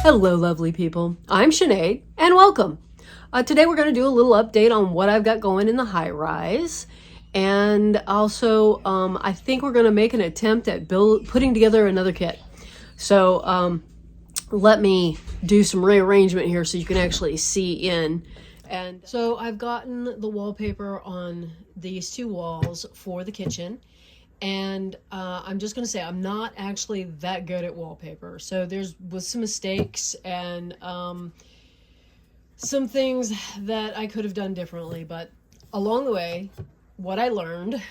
Hello, lovely people. I'm Sinead, and welcome. Today we're going to do a little update on what I've got going in the Highrise, and also I think we're going to make an attempt at putting together another kit. So let me do some rearrangement here so you can actually see in. And so I've gotten the wallpaper on these two walls for the kitchen. And I'm just going to say I'm not actually that good at wallpaper. So was some mistakes and some things that I could have done differently. But along the way, what I learned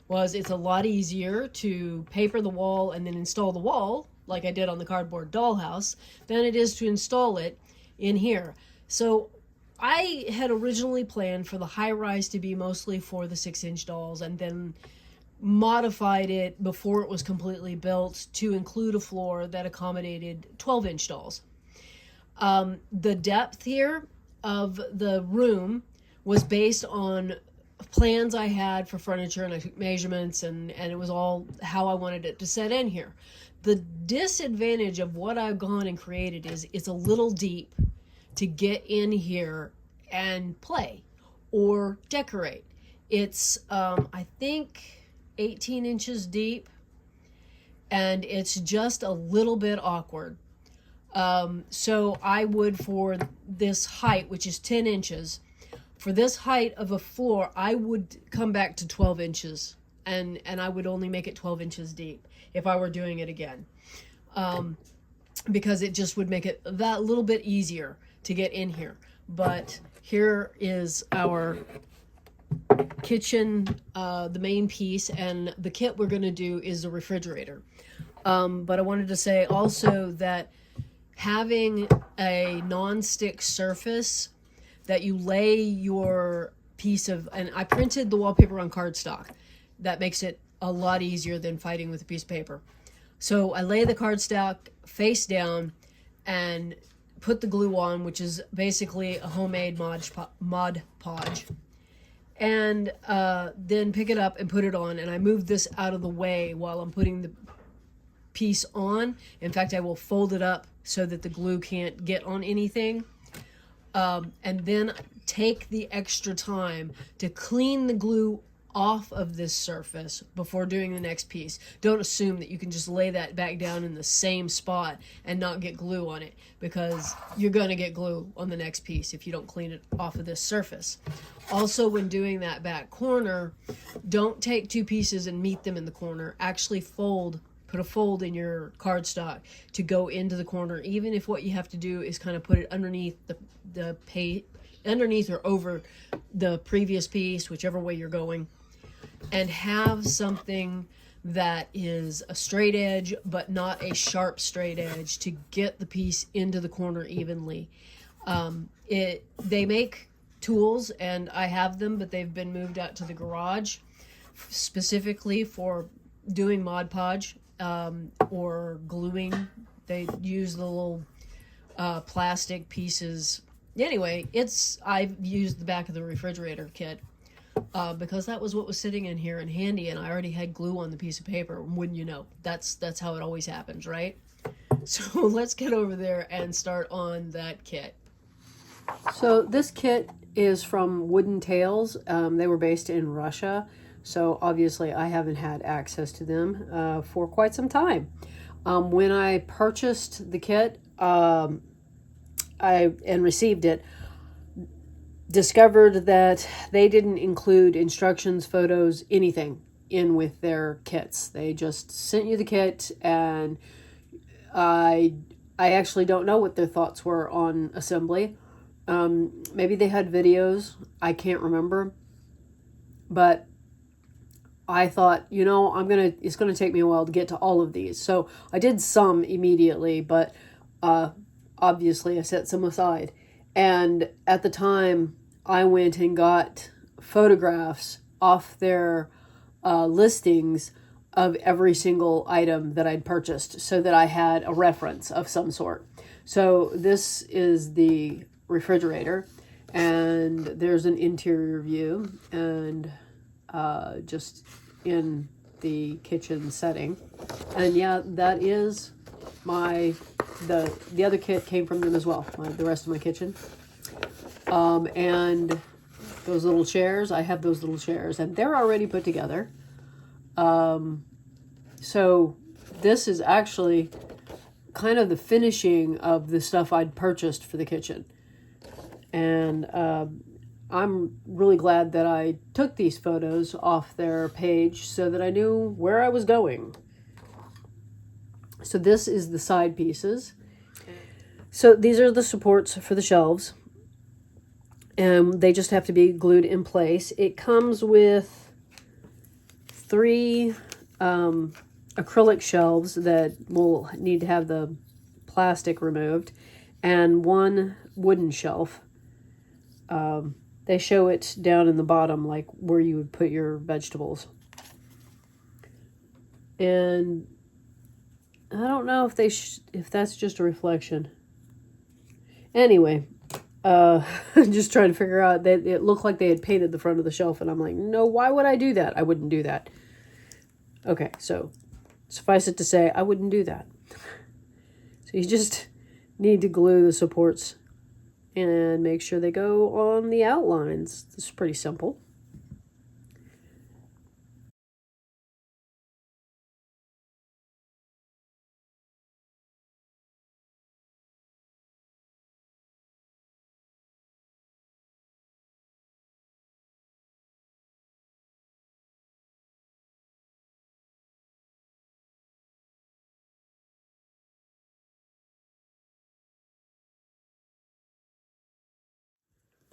was it's a lot easier to paper the wall and then install the wall, like I did on the cardboard dollhouse, than it is to install it in here. So I had originally planned for the Highrise to be mostly for the 6-inch dolls, and then modified it before it was completely built to include a floor that accommodated 12-inch dolls. The depth here of the room was based on plans I had for furniture, and I took measurements, and it was all how I wanted it to set in here. The disadvantage of what I've gone and created is it's a little deep to get in here and play or decorate. It's I think 18 inches deep, and it's just a little bit awkward. So I would, for this height, which is 10 inches, for this height of a floor, I would come back to 12 inches, and I would only make it 12 inches deep if I were doing it again. Because it just would make it that little bit easier to get in here. But here is our kitchen, the main piece, and the kit we're going to do is the refrigerator. But I wanted to say also that having a non-stick surface that you lay your piece of, and I printed the wallpaper on cardstock. That makes it a lot easier than fighting with a piece of paper. So I lay the cardstock face down and put the glue on, which is basically a homemade Mod Podge. And then pick it up and put it on, and I move this out of the way while I'm putting the piece on. In fact, I will fold it up so that the glue can't get on anything, and then take the extra time to clean the glue off of this surface before doing the next piece. Don't assume that you can just lay that back down in the same spot and not get glue on it, because you're going to get glue on the next piece if you don't clean it off of this surface. Also, when doing that back corner, don't take two pieces and meet them in the corner. Actually put a fold in your cardstock to go into the corner, even if what you have to do is kind of put it underneath underneath or over the previous piece, whichever way you're going. And have something that is a straight edge, but not a sharp straight edge, to get the piece into the corner evenly. They make tools, and I have them, but they've been moved out to the garage specifically for doing Mod Podge or gluing. They use the little plastic pieces. Anyway, I've used the back of the refrigerator kit. Because that was what was sitting in here and handy, and I already had glue on the piece of paper. Wouldn't you know? That's how it always happens, right? So let's get over there and start on that kit. So this kit is from Wooden Tales. They were based in Russia, so obviously I haven't had access to them for quite some time. When I purchased the kit and received it, discovered that they didn't include instructions, photos, anything in with their kits. They just sent you the kit, and I actually don't know what their thoughts were on assembly. Maybe they had videos, I can't remember, but I thought, it's gonna take me a while to get to all of these. So I did some immediately, but obviously I set some aside. And at the time, I went and got photographs off their listings of every single item that I'd purchased, so that I had a reference of some sort. So this is the refrigerator, and there's an interior view, and just in the kitchen setting. And yeah, that is my the other kit came from them as well, the rest of my kitchen. And those little chairs, I have those little chairs, and they're already put together. So this is actually kind of the finishing of the stuff I'd purchased for the kitchen. And I'm really glad that I took these photos off their page so that I knew where I was going. So this is the side pieces. So these are the supports for the shelves. And they just have to be glued in place. It comes with 3 acrylic shelves that will need to have the plastic removed, and 1 wooden shelf. They show it down in the bottom, like where you would put your vegetables. And I don't know if if that's just a reflection. Anyway, just trying to figure out that it looked like they had painted the front of the shelf, and I'm like, no, why would I do that? I wouldn't do that. Okay, so suffice it to say, I wouldn't do that. So you just need to glue the supports and make sure they go on the outlines. This is pretty simple.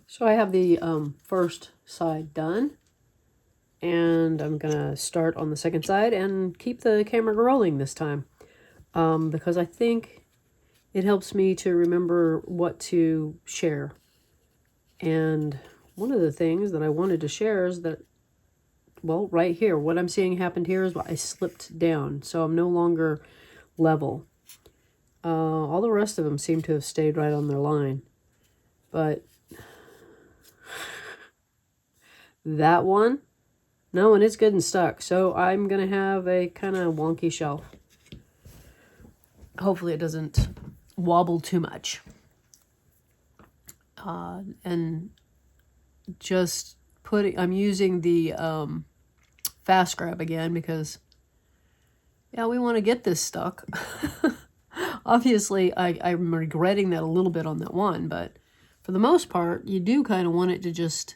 So I have the first side done, and I'm gonna start on the second side and keep the camera rolling this time, because I think it helps me to remember what to share. And one of the things that I wanted to share is that, well, right here, what I'm seeing happened here is I slipped down, so I'm no longer level. All the rest of them seem to have stayed right on their line, but that one, no, and it's good and stuck. So I'm going to have a kind of wonky shelf. Hopefully it doesn't wobble too much. And just I'm using the fast grab again because, yeah, we want to get this stuck. Obviously, I'm regretting that a little bit on that one, but for the most part, you do kind of want it to just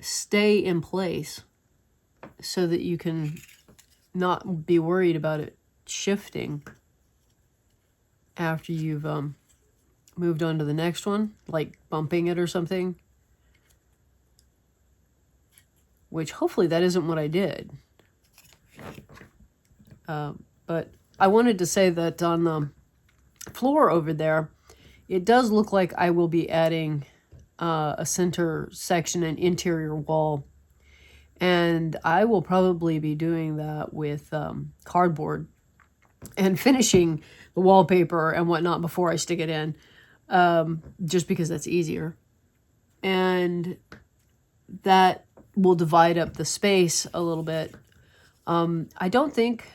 stay in place so that you can not be worried about it shifting after you've moved on to the next one, like bumping it or something. Which hopefully that isn't what I did. But I wanted to say that on the floor over there, it does look like I will be adding a center section, an interior wall. And I will probably be doing that with cardboard and finishing the wallpaper and whatnot before I stick it in, just because that's easier. And that will divide up the space a little bit. I don't think...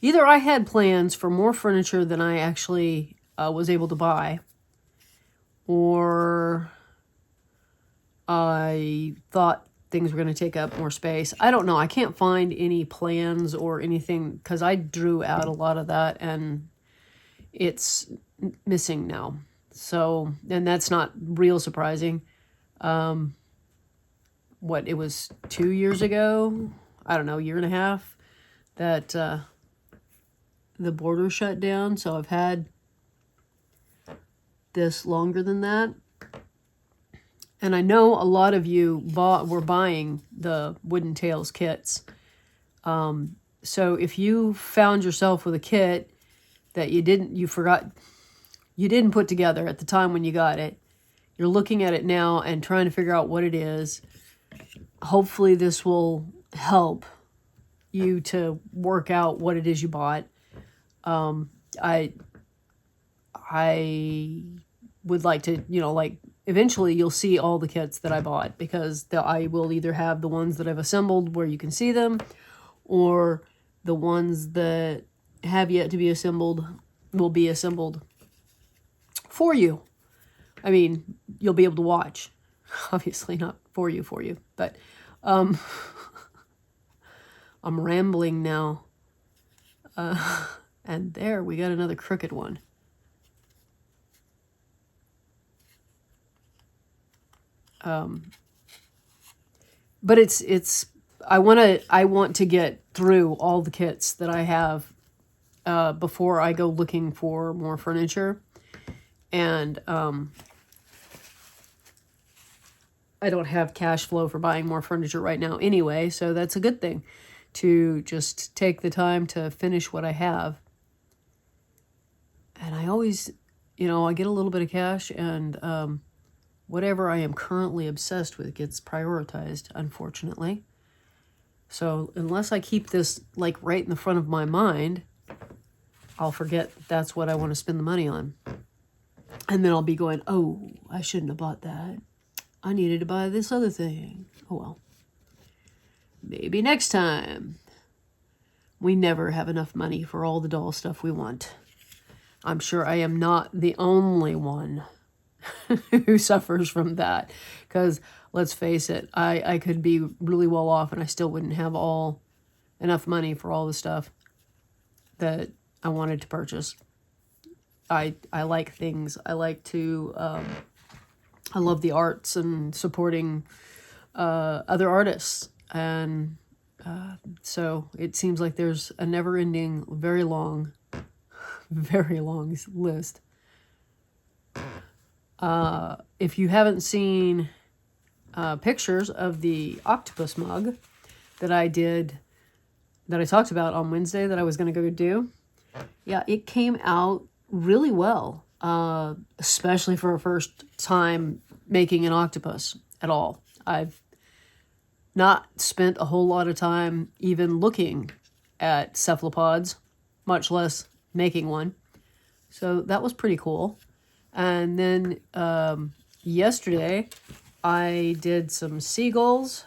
Either I had plans for more furniture than I actually was able to buy, or I thought things were going to take up more space. I don't know. I can't find any plans or anything because I drew out a lot of that and it's missing now. So, and that's not real surprising. It was 2 years ago, I don't know, year and a half, that the border shut down. So I've had this longer than that. And I know a lot of you were buying the Wooden Tales kits. So if you found yourself with a kit that you didn't put together at the time when you got it, you're looking at it now and trying to figure out what it is. Hopefully this will help you to work out what it is you bought. I would like to, eventually you'll see all the kits that I bought, because I will either have the ones that I've assembled where you can see them, or the ones that have yet to be assembled will be assembled for you. I mean, you'll be able to watch. Obviously not for you, but I'm rambling now. And there, we got another crooked one. But I want to get through all the kits that I have before I go looking for more furniture. And I don't have cash flow for buying more furniture right now anyway, so that's a good thing, to just take the time to finish what I have. And I always, I get a little bit of cash, and whatever I am currently obsessed with gets prioritized, unfortunately. So unless I keep this like right in the front of my mind, I'll forget that's what I want to spend the money on. And then I'll be going, oh, I shouldn't have bought that. I needed to buy this other thing. Oh well. Maybe next time. We never have enough money for all the doll stuff we want. I'm sure I am not the only one who suffers from that. Because let's face it, I could be really well off and I still wouldn't have enough money for all the stuff that I wanted to purchase. I like things. I like to, I love the arts and supporting other artists. And so it seems like there's a never-ending, very long list. If you haven't seen pictures of the octopus mug that I talked about on Wednesday that I was going to go do, yeah, it came out really well, especially for a first time making an octopus at all. I've not spent a whole lot of time even looking at cephalopods, much less making one. So that was pretty cool. And then yesterday I did some seagulls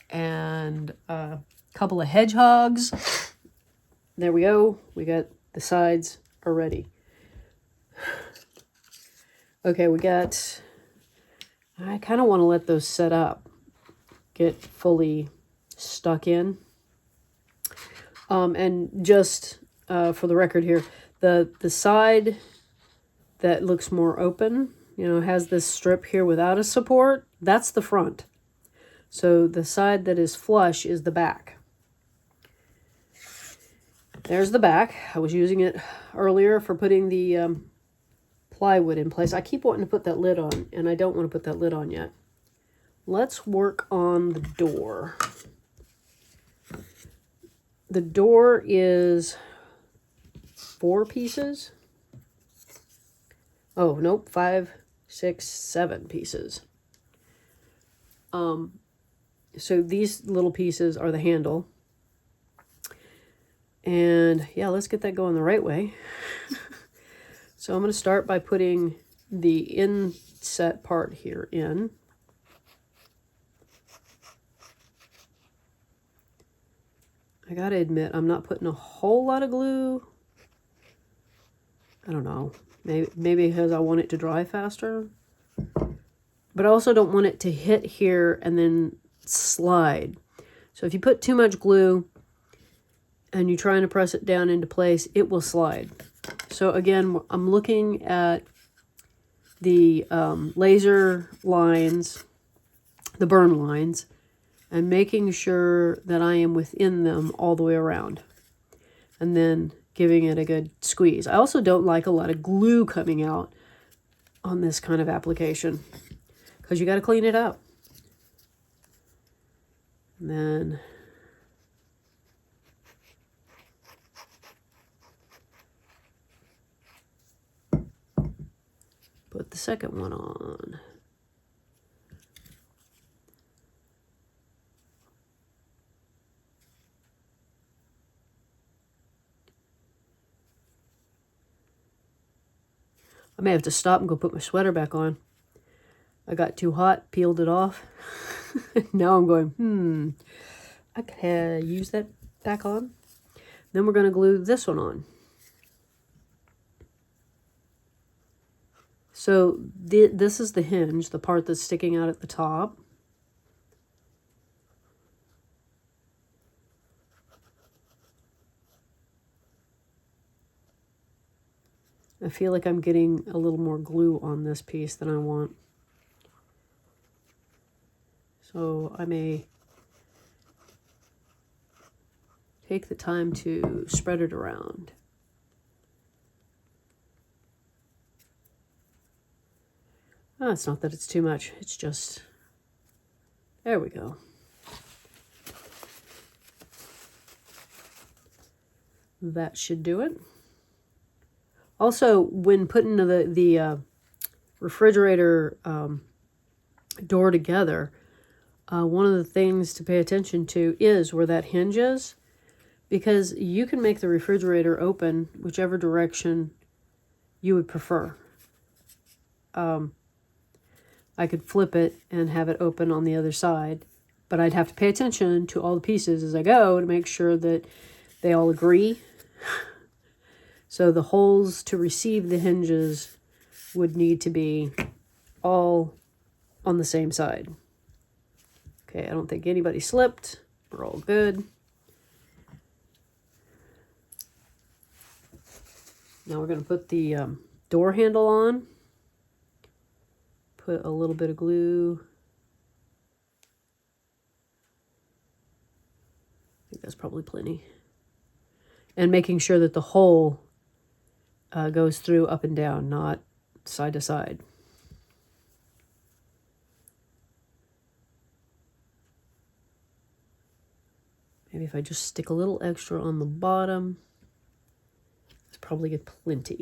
and a couple of hedgehogs. There we go. We got the sides already. Okay, I kind of want to let those set up, get fully stuck in. And just for the record here, the side that looks more open, has this strip here without a support, that's the front. So the side that is flush is the back. There's the back. I was using it earlier for putting the plywood in place. I keep wanting to put that lid on, and I don't want to put that lid on yet. Let's work on the door. The door is 4 pieces. Oh, nope, 5, 6, 7 pieces. So these little pieces are the handle. And yeah, let's get that going the right way. So I'm going to start by putting the inset part here in. I gotta admit, I'm not putting a whole lot of glue. I don't know. Maybe because I want it to dry faster. But I also don't want it to hit here and then slide. So if you put too much glue and you're trying to press it down into place, it will slide. So again, I'm looking at the laser lines, the burn lines, and making sure that I am within them all the way around. And then giving it a good squeeze. I also don't like a lot of glue coming out on this kind of application, because you got to clean it up. And then put the second one on. I may have to stop and go put my sweater back on. I got too hot, peeled it off. Now I'm going, I could use that back on. Then we're going to glue this one on. So this is the hinge, the part that's sticking out at the top. I feel like I'm getting a little more glue on this piece than I want. So I may take the time to spread it around. Oh, it's not that it's too much. It's just, there we go. That should do it. Also, when putting the refrigerator door together, one of the things to pay attention to is where that hinge is, because you can make the refrigerator open whichever direction you would prefer. I could flip it and have it open on the other side, but I'd have to pay attention to all the pieces as I go to make sure that they all agree. So the holes to receive the hinges would need to be all on the same side. Okay, I don't think anybody slipped. We're all good. Now we're going to put the door handle on. Put a little bit of glue. I think that's probably plenty. And making sure that the hole goes through up and down, not side to side. Maybe if I just stick a little extra on the bottom, it's probably plenty.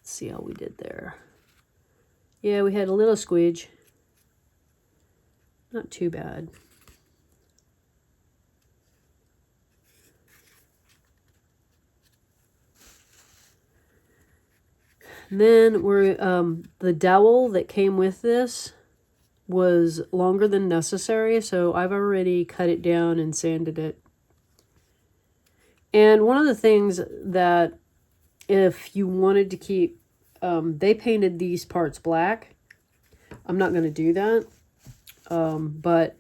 See how we did there. Yeah, we had a little squidge. Not too bad. And then we're the dowel that came with this was longer than necessary, so I've already cut it down and sanded it. And one of the things that if you wanted to keep, they painted these parts black. I'm not going to do that. But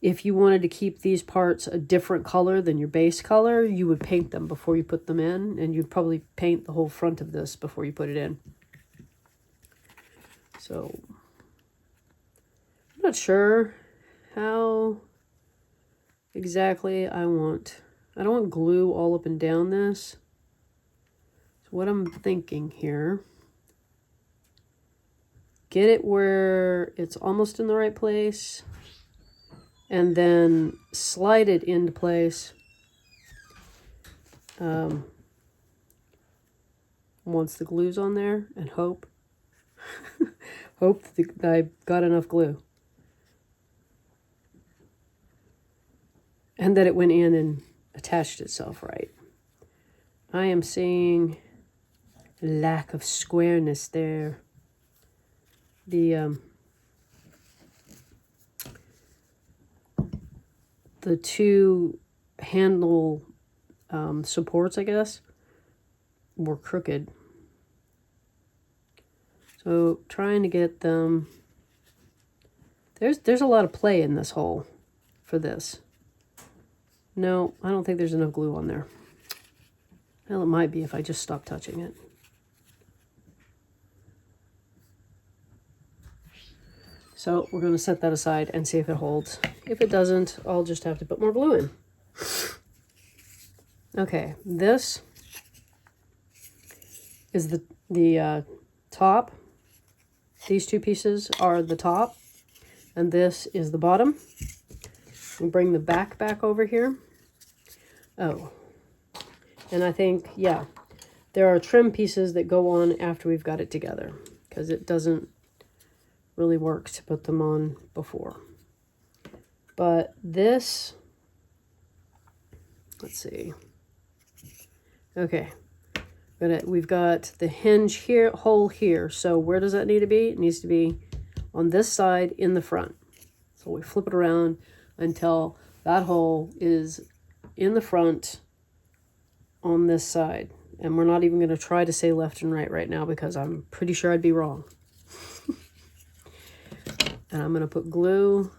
if you wanted to keep these parts a different color than your base color, you would paint them before you put them in. And you'd probably paint the whole front of this before you put it in. So, I'm not sure how exactly I don't want glue all up and down this. What I'm thinking here, get it where it's almost in the right place, and then slide it into place once the glue's on there, and hope that I got enough glue. And that it went in and attached itself right. I am seeing lack of squareness there. The two handle supports, I guess, were crooked. So trying to get them. There's a lot of play in this hole for this. No, I don't think there's enough glue on there. Well, it might be if I just stop touching it. So we're going to set that aside and see if it holds. If it doesn't, I'll just have to put more glue in. Okay, this is the top. These two pieces are the top, and this is the bottom. We'll bring the back over here. Oh, and I think, yeah, there are trim pieces that go on after we've got it together, because it doesn't really work to put them on before. But this, let's see. Okay, we've got the hinge here, hole here. So where does that need to be? It needs to be on this side in the front. So we flip it around until that hole is in the front on this side. And we're not even going to try to say left and right now because I'm pretty sure I'd be wrong. And I'm going to put glue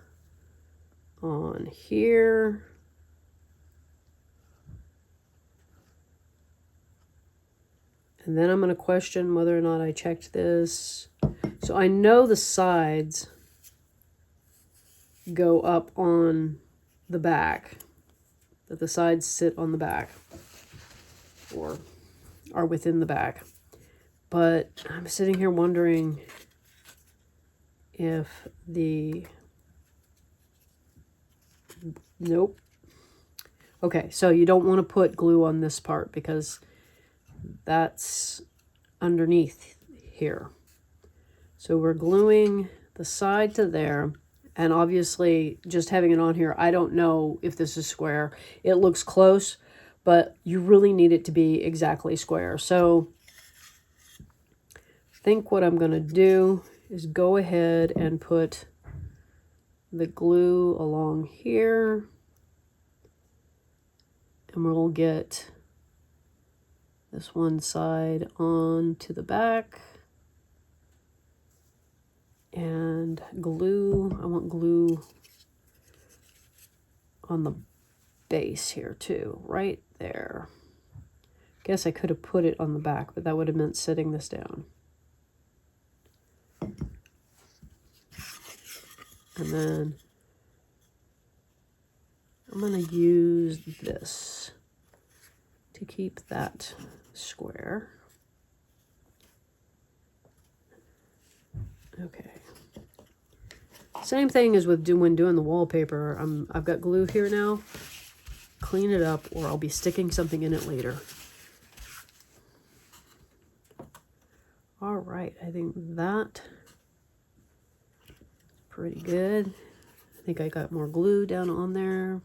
on here. And then I'm going to question whether or not I checked this. So I know the sides go up on the back, that the sides sit on the back or are within the back. But I'm sitting here wondering if the... Nope. Okay, so you don't want to put glue on this part because that's underneath here. So we're gluing the side to there. And obviously, just having it on here, I don't know if this is square. It looks close, but you really need it to be exactly square. So I think what I'm going to do is go ahead and put the glue along here. And we'll get this one side on to the back. And glue, I want glue on the base here too, right there. Guess I could have put it on the back, but that would have meant setting this down. And then I'm going to use this to keep that square. Okay. Same thing as with when doing the wallpaper. I've got glue here now. Clean it up or I'll be sticking something in it later. All right, I think that's pretty good. I think I got more glue down on there.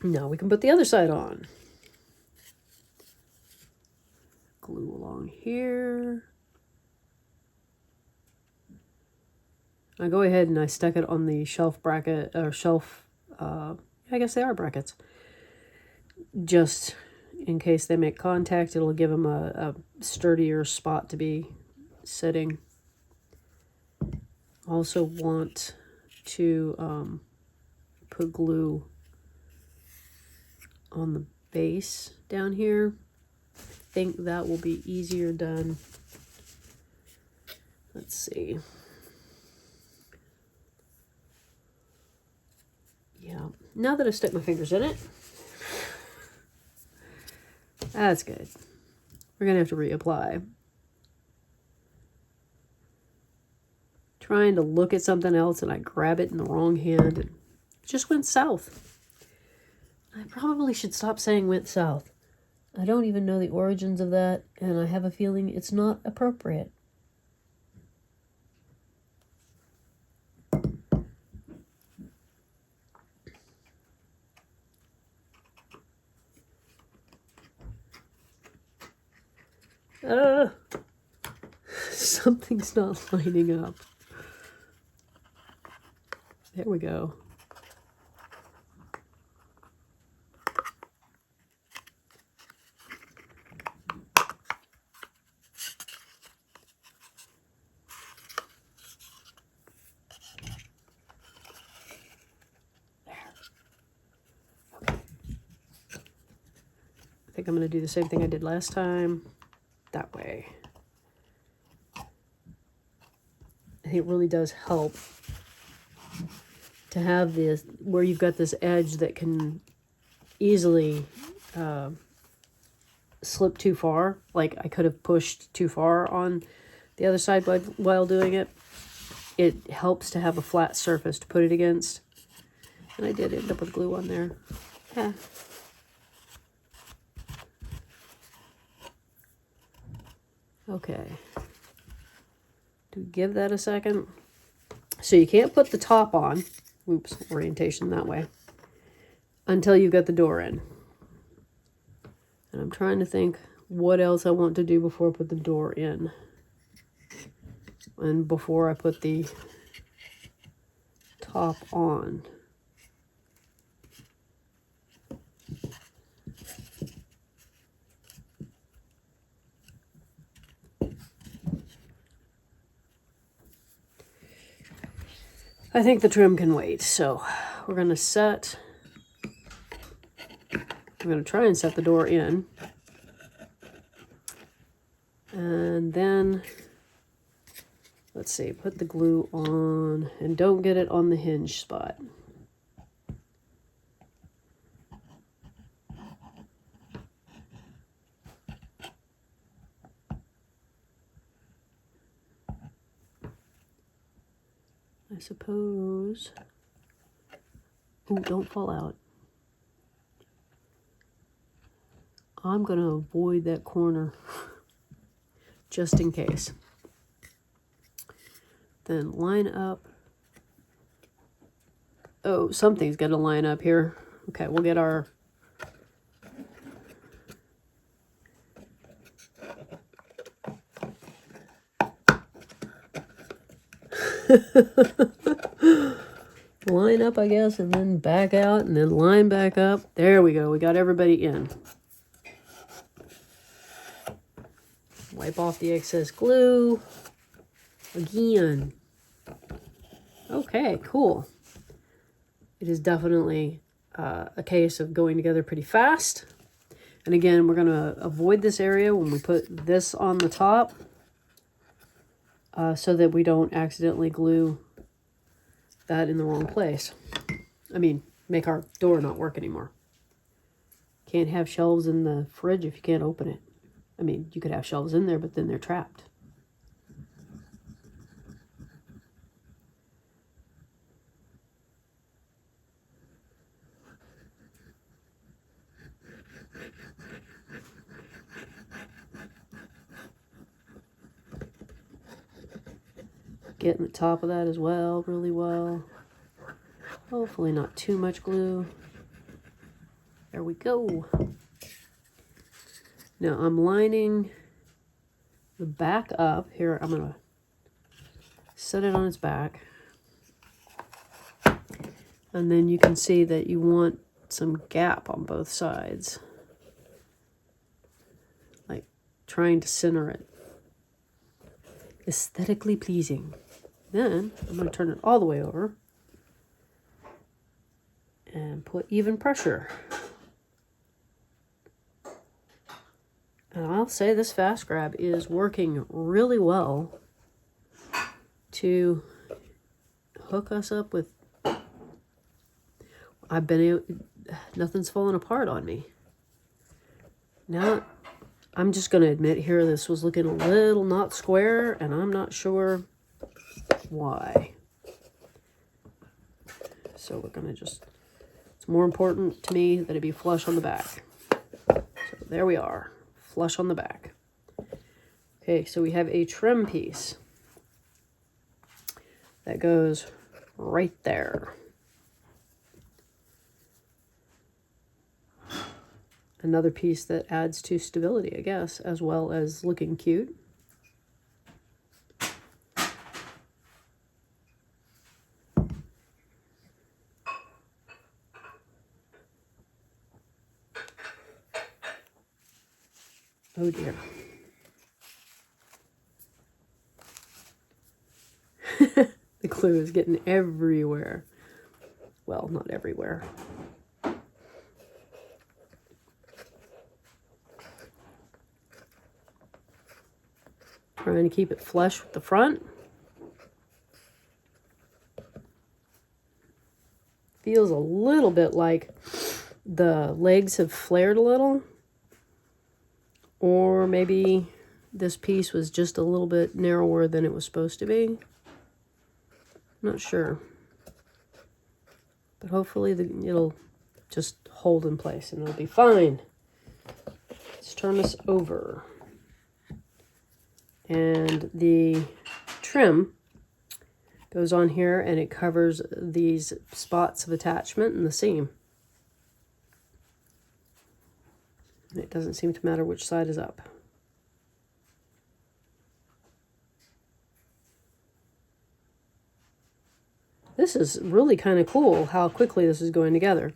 Now we can put the other side on. Glue along here. I go ahead and I stuck it on the shelf bracket, or shelf, I guess they are brackets. Just in case they make contact, it'll give them a sturdier spot to be sitting. Also want to put glue on the base down here. I think that will be easier done. Let's see. Yeah, now that I've stuck my fingers in it, that's good. We're gonna have to reapply. Trying to look at something else and I grab it in the wrong hand and it just went south. I probably should stop saying went south. I don't even know the origins of that, and I have a feeling it's not appropriate. Something's not lining up. There we go. I think I'm going to do the same thing I did last time. That way. I think it really does help to have this, where you've got this edge that can easily slip too far. Like I could have pushed too far on the other side while doing it. It helps to have a flat surface to put it against. And I did end up with glue on there. Yeah. Okay. Do we give that a second? So you can't put the top on. Oops, orientation that way. Until you've got the door in. And I'm trying to think what else I want to do before I put the door in. And before I put the top on. I think the trim can wait, so we're going to set, I'm going to try and set the door in. And then, let's see, put the glue on, and don't get it on the hinge spot. I suppose, oh, don't fall out. I'm going to avoid that corner just in case. Then line up. Oh, something's got to line up here. Okay, we'll get our line up, I guess, and then back out, and then line back up. There we go. We got everybody in. Wipe off the excess glue again. Okay, cool. It is definitely a case of going together pretty fast. And again, we're going to avoid this area when we put this on the top so that we don't accidentally glue that in the wrong place. I mean, make our door not work anymore. Can't have shelves in the fridge if you can't open it. I mean, you could have shelves in there, but then they're trapped. Getting the top of that as well, really well. Hopefully not too much glue. There we go. Now I'm lining the back up. Here, I'm going to set it on its back. And then you can see that you want some gap on both sides. Like trying to center it. Aesthetically pleasing. Then I'm going to turn it all the way over and put even pressure. And I'll say this fast grab is working really well to hook us up with, nothing's falling apart on me. Now, I'm just going to admit here this was looking a little not square, and I'm not sure why. So we're going to just, it's more important to me that it be flush on the back. So there we are. Flush on the back. Okay, so we have a trim piece that goes right there. Another piece that adds to stability, I guess, as well as looking cute. Oh dear. The glue is getting everywhere. Well, not everywhere. Trying to keep it flush with the front. Feels a little bit like the legs have flared a little. Or maybe this piece was just a little bit narrower than it was supposed to be. Not sure. But hopefully it'll just hold in place and it'll be fine. Let's turn this over. And the trim goes on here and it covers these spots of attachment in the seam. And it doesn't seem to matter which side is up. This is really kind of cool how quickly this is going together.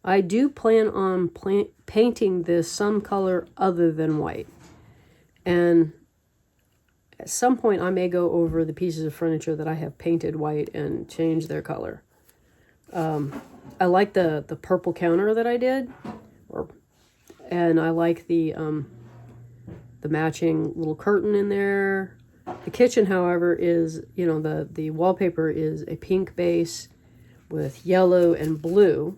I do plan on painting this some color other than white. And at some point I may go over the pieces of furniture that I have painted white and change their color. I like the purple counter that I did, and I like the matching little curtain in there. The kitchen, however, is, you know, the wallpaper is a pink base with yellow and blue.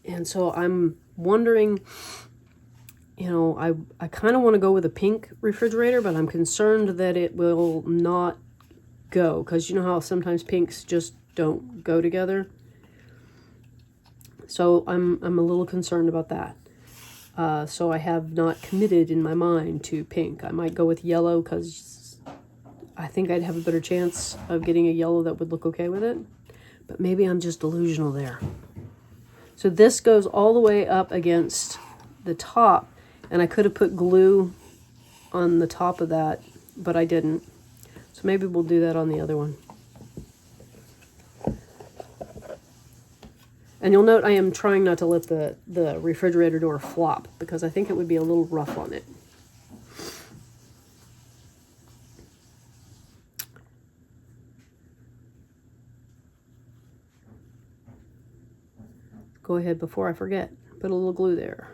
And so I'm wondering, you know, I kind of want to go with a pink refrigerator, but I'm concerned that it will not go, because you know how sometimes pinks just don't go together. So I'm a little concerned about that. So I have not committed in my mind to pink. I might go with yellow because I think I'd have a better chance of getting a yellow that would look okay with it. But maybe I'm just delusional there. So this goes all the way up against the top, and I could have put glue on the top of that, but I didn't. So maybe we'll do that on the other one. And you'll note I am trying not to let the refrigerator door flop, because I think it would be a little rough on it. Go ahead before I forget. Put a little glue there.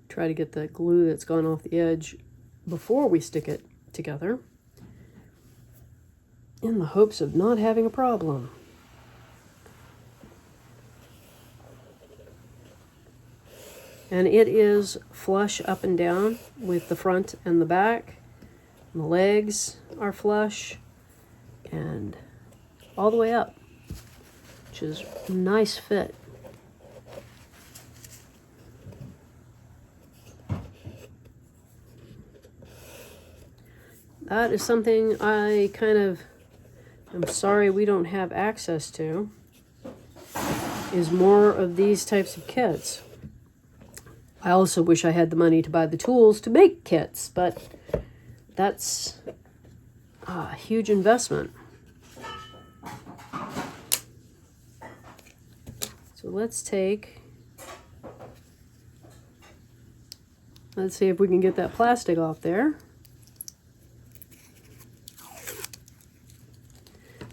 Try to get the glue that's gone off the edge before we stick it together, in the hopes of not having a problem. And it is flush up and down with the front and the back. And the legs are flush and all the way up, which is a nice fit. That is something I kind of am sorry we don't have access to, is more of these types of kits. I also wish I had the money to buy the tools to make kits, but that's a huge investment. So let's see if we can get that plastic off there.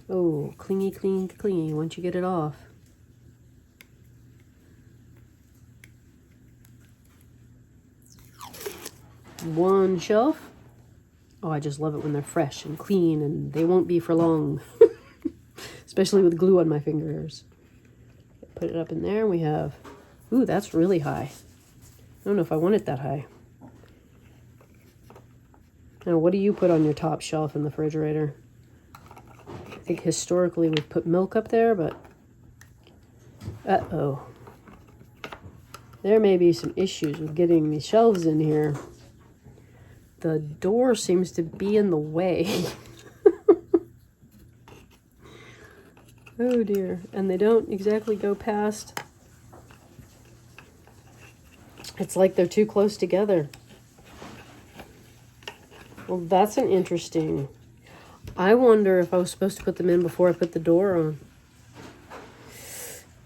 Oh, clingy, clingy, clingy once you get it off. One shelf. Oh, I just love it when they're fresh and clean, and they won't be for long. Especially with glue on my fingers. Put it up in there. We have, ooh, that's really high. I don't know if I want it that high. Now, what do you put on your top shelf in the refrigerator? I think historically we've put milk up there, but uh-oh. There may be some issues with getting the shelves in here. The door seems to be in the way. Oh dear. And they don't exactly go past. It's like they're too close together. Well, that's an interesting. I wonder if I was supposed to put them in before I put the door on.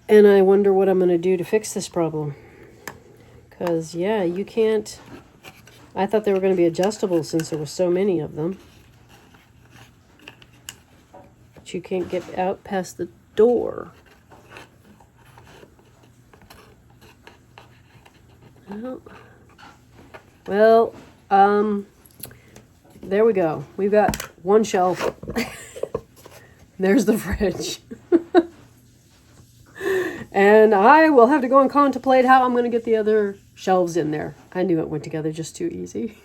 And I wonder what I'm going to do to fix this problem. Because, yeah, you can't. I thought they were going to be adjustable since there were so many of them. But you can't get out past the door. Well, there we go. We've got one shelf. There's the fridge. And I will have to go and contemplate how I'm going to get the other shelves in there. I knew it went together just too easy.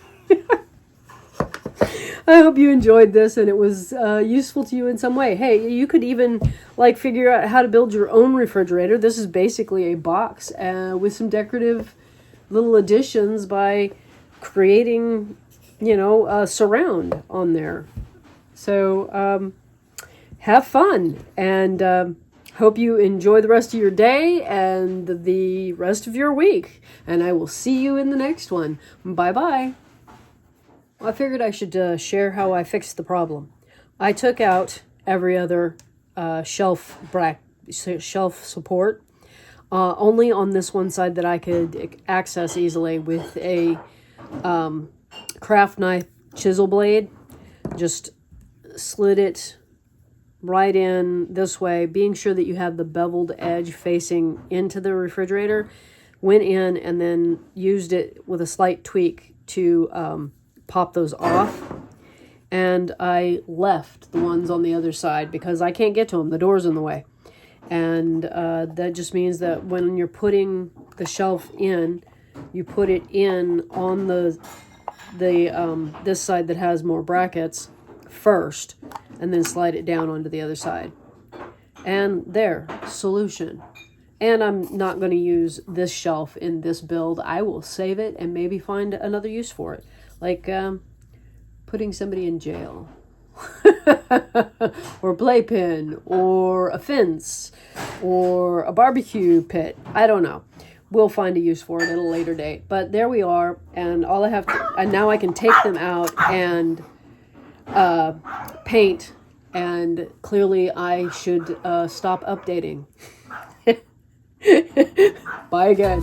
I hope you enjoyed this and it was useful to you in some way. Hey, you could even figure out how to build your own refrigerator. This is basically a box with some decorative little additions by creating, a surround on there. So have fun, and hope you enjoy the rest of your day and the rest of your week. And I will see you in the next one. Bye-bye. I figured I should share how I fixed the problem. I took out every other shelf support, only on this one side that I could access easily with a craft knife chisel blade. Just slid it right in this way, being sure that you have the beveled edge facing into the refrigerator. Went in and then used it with a slight tweak to pop those off. And I left the ones on the other side because I can't get to them. The door's in the way. And that just means that when you're putting the shelf in, you put it in on the this side that has more brackets first, and then slide it down onto the other side. And there, solution. And I'm not going to use this shelf in this build. I will save it and maybe find another use for it, like putting somebody in jail, or a playpen, or a fence, or a barbecue pit. I don't know. We'll find a use for it at a later date. But there we are, and all I have to, and now I can take them out and paint, and clearly I should stop updating. Bye again.